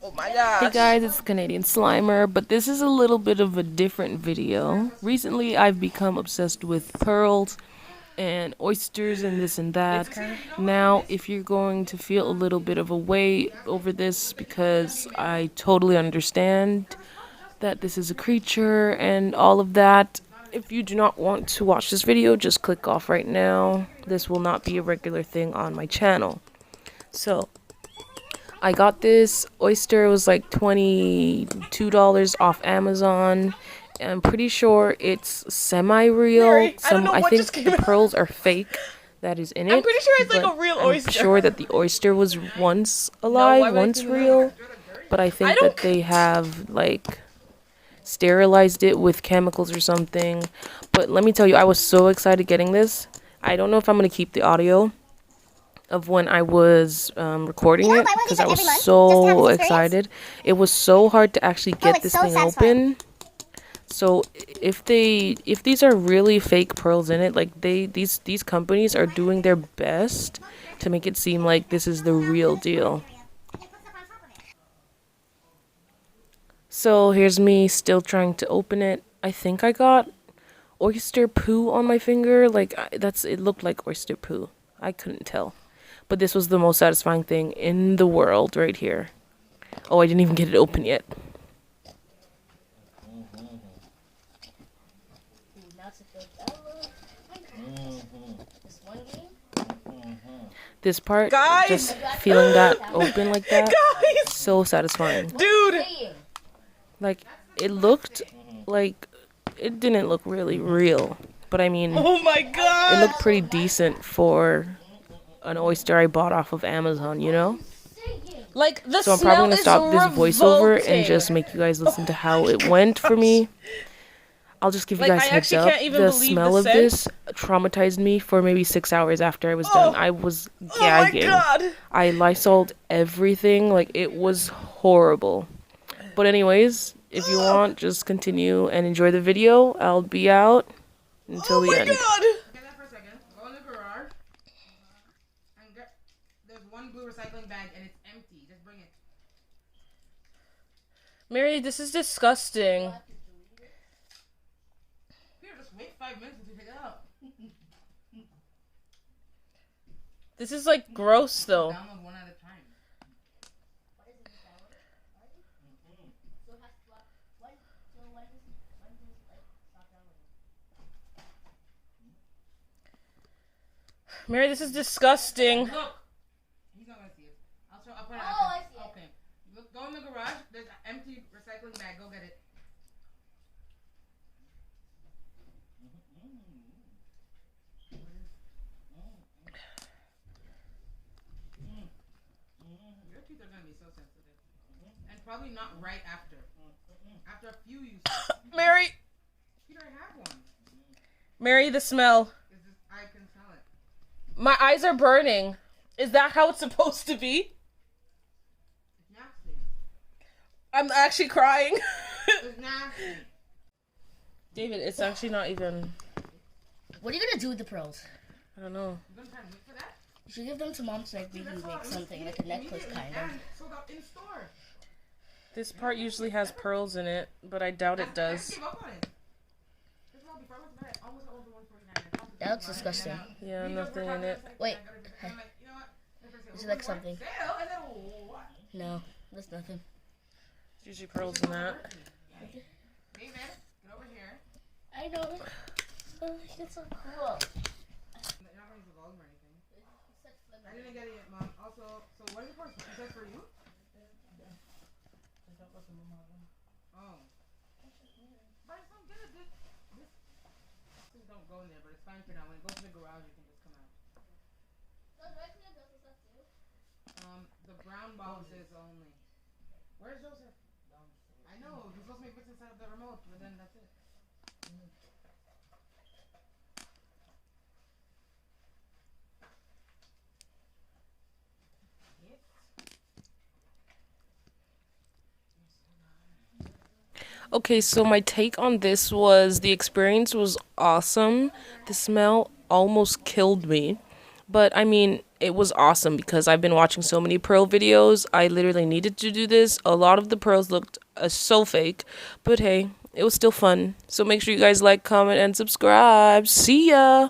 Oh my gosh. Hey guys, it's Canadian Slimer, but this is a little bit of a different video. Recently, I've become obsessed with pearls and oysters and this and that. Now, if you're going to feel a little bit of a weight over this, because I totally understand that this is a creature and all of that, if you do not want to watch this video, just click off right now. This will not be a regular thing on my channel. So, I got this oyster. It was like $22 off Amazon. I'm pretty sure it's semi-real. Mary, I don't know I what think just came the out. pearls are fake. That is in it. I'm pretty sure it's like but a real I'm oyster. sure that the oyster was once why alive, would I once do that? real. But I think that they have like sterilized it with chemicals or something. But let me tell you, I was so excited getting this. I don't know if I'm gonna keep the audio of when I was recording it because I was so excited. It was so hard to actually get this thing open. So if these are really fake pearls in it, like these companies are doing their best to make it seem like this is the real deal. So here's me still trying to open it. I think I got oyster poo on my finger. Like it looked like oyster poo. I couldn't tell. But this was the most satisfying thing in the world right here. Oh, I didn't even get it open yet. This part, Guys! just feeling that open like that, Guys! so satisfying. Dude! Like, it looked like, it didn't look really real. But I mean, Oh my it god! looked pretty decent for an oyster I bought off of Amazon, you know? Like, the So I'm probably smell gonna is stop this voiceover and revolting. just make you guys listen to how it went for me. I'll just give you Like, guys I heads actually up. can't even The believe smell the of scent. this traumatized me for maybe 6 hours after I was done. I was gagging. Oh my god! I Lysoled everything. Like, it was horrible. But anyways, if you want, just continue and enjoy the video. I'll be out until the end. Oh my god! Get that for a second. Go in the garage and get. There's one blue recycling bag and it's empty. Just bring it. Mary, this is disgusting. Here, just wait 5 minutes until you pick it up. This is like gross though. Download one at a time. Mary, this is disgusting. Look, he's not gonna see it. I'll put it. Oh, I see it. Okay. Look, go in the garage. There's an empty recycling bag. Go get it. Your teeth are gonna be so sensitive, and probably not right after. After a few uses. Mary, Peter, I have one. Mary, the smell. Is this? I can smell it. My eyes are burning. Is that how it's supposed to be? It's nasty. I'm actually crying. It's nasty. David, it's actually not even. What are you gonna do with the pearls? I don't know. You gonna try and look for that? You should give them to mom to like maybe make something like a necklace kind of. And sold out in store. This part usually has pearls in it, but I doubt it I does. gave up on it. This is all before I went to bed. I almost ordered 149. That looks disgusting. Yeah, nothing in it. Wait, I'm like, you know what? is it like something? Sale? I said, what? No, that's nothing. There's usually pearls in that. David, get over here. I know. Oh, that's so cool. You're not going to use the volume or anything. I didn't get it yet, Mom. Also, so what is it for? Is that for you? Oh. But it's not good. This don't go in there, but it's fine for now. When it goes to the garage, you can just come out. The brown boxes only. Where's Joseph? I know. He's supposed to make bits inside of the remote, but then that's it. Okay, so my take on this was the experience was awesome. The smell almost killed me. But I mean, it was awesome because I've been watching so many pearl videos. I literally needed to do this. A lot of the pearls looked so fake, but hey, it was still fun. So make sure you guys like, comment, and subscribe. See ya!